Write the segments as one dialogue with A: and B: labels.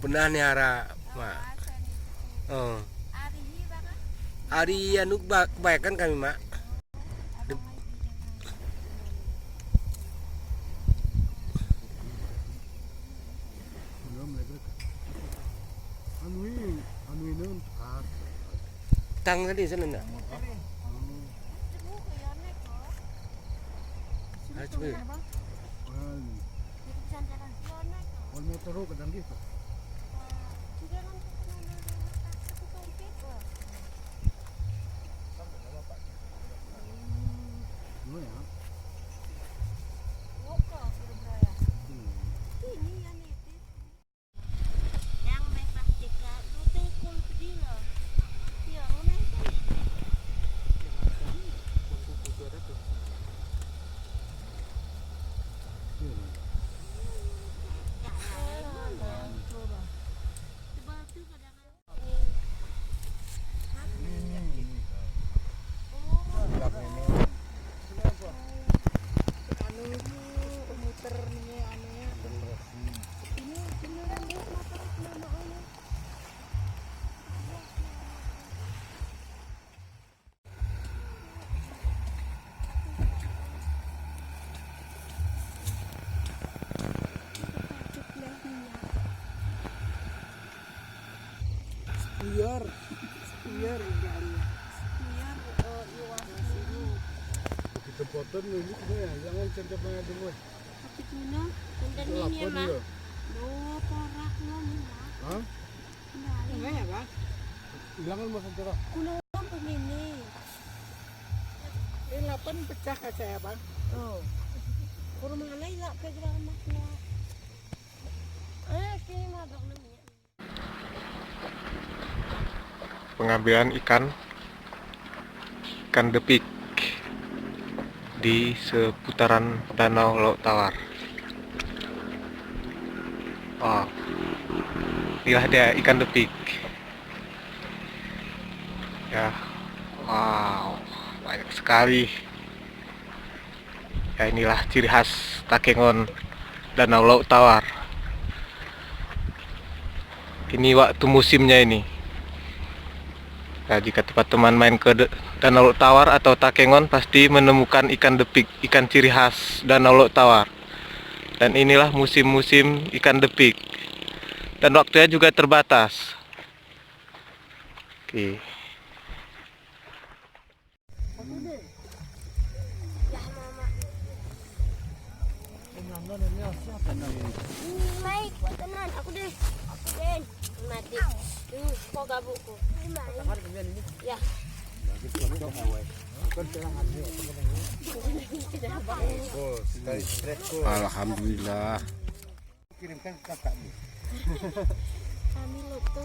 A: pernah nih hara mak. Oh. Ari anu kebanyakan kami mak. Tang tadi sana nak. Coba.
B: Motor ke dan gitu. Biar kita potong dulu ya, jangan cengkepnya dulu.
C: Tapi kuna, kundan ini ya mah. Dua porak ngomong mah.
B: Hah?
C: Enggak ya bang?
B: Jangan masuk terus.
C: Kuna begini.
B: Ini 8 pecah kaca ya bang.
C: Oh. Kurang mana ya pegang makna. Kini mah dong namanya.
D: Pengambilan ikan depik di seputaran Danau Laut Tawar. Wow, inilah dia ikan depik. Ya, wow, banyak sekali. Ya, inilah ciri khas Takengon Danau Laut Tawar. Ini waktu musimnya ini. Nah, jika teman-teman main ke Danau Laut Tawar atau Takengon pasti menemukan ikan depik, ikan ciri khas Danau Laut Tawar. Dan inilah musim-musim ikan depik. Dan waktunya juga terbatas. Oke.
C: Baik, teman, aku deh. Ben, mati. Kok gabukku? Ya.
A: Alhamdulillah.
B: Kirimkan ke kakakmu.
C: Kami lupa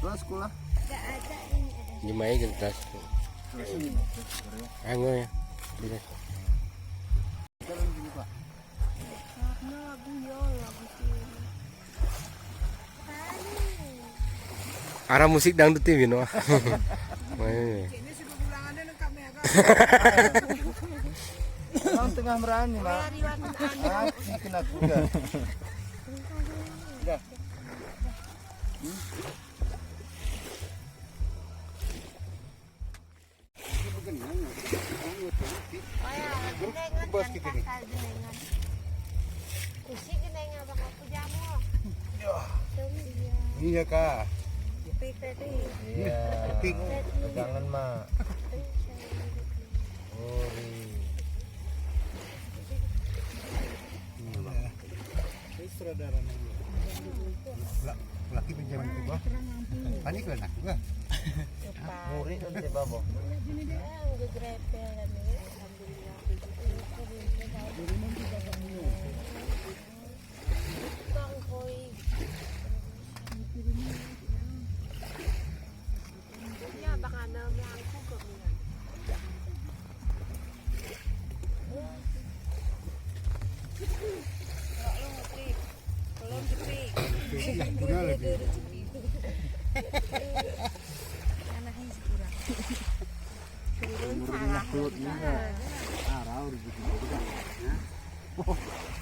B: Kelas sekolah.
C: Gak ada ini ada.
A: Nyemai gentas. Anggo ya.
B: Jalan dulu pak.
C: Karena lagu sini.
A: Arah musik dangdut tim you know.
B: Orang tengah merani mak. Kena kuda. Dah. Bos kita ni.
C: Kusik kena ngabang aku jamu.
B: Iya kak.
D: Iya. Pegangan mak.
B: Saudara laki pinjaman ke bawah. Panik lah nak.
D: Murid nanti babo.
C: Ya baka na may angko ko.
B: Anaknya segera. tahu begitu juga. Oh,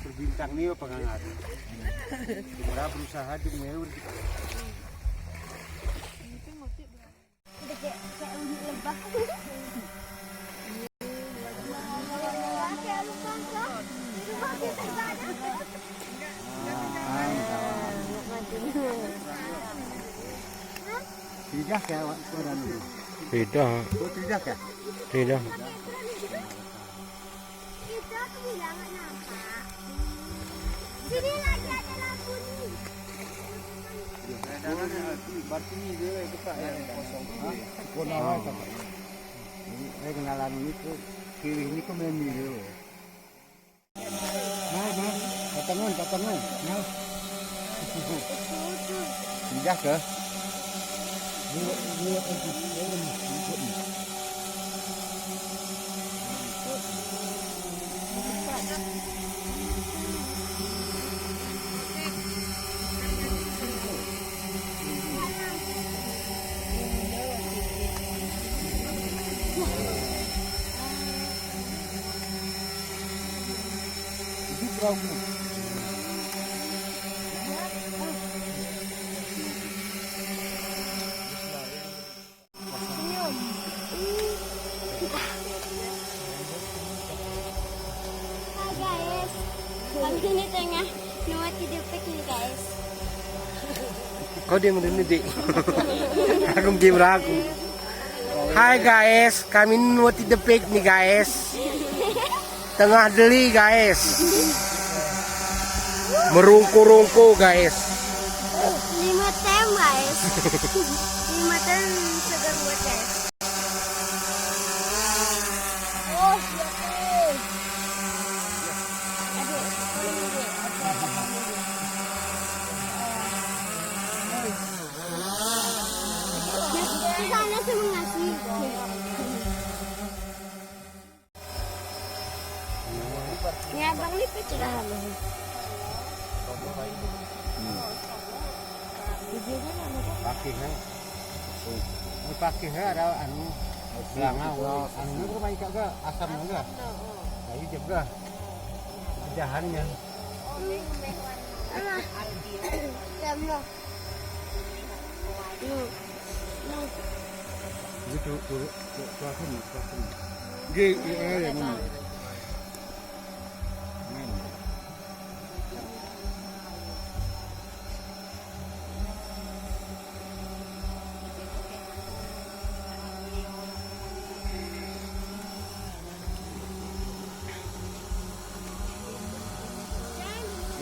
B: berbintang nih pengangat. Kita berusaha di mewah. Tidak ya, orang itu.
A: Beda.
B: Oh, tidak ya?
A: Beda.
C: Itu aku bilang nggak nampak. Sini lagi ada lampu nih.
B: Berarti ini dia kita yang kosong. Konawa apa? Ini kenalan ini tuh kiri ini kok main mirip. Nah, patangan. Nah. Tidak ke? Dia
C: Hai guys, kami ini tengah nuati depek nih guys.
A: Kau dia menurut dik. Aku game ragu. Hai guys, kami nuati the pig nih guys. Tengah deli guys. Merungku-rungku guys.
C: 5 tem guys. 5 tem segar buat guys. Oh, siapa? Adik, tolong adik. Di sana semua ngasih. Ya abang lipet sudah habis.
B: Pakai ada anu belangau anu itu main kagak asam enggak kayu juga jahannya
C: Jamlo.
B: itu tuh yang mana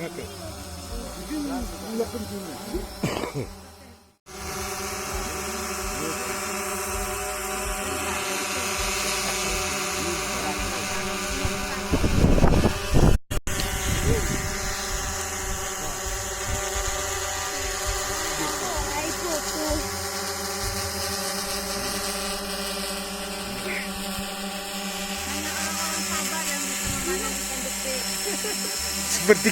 B: Oke. Ini penting.
A: Seperti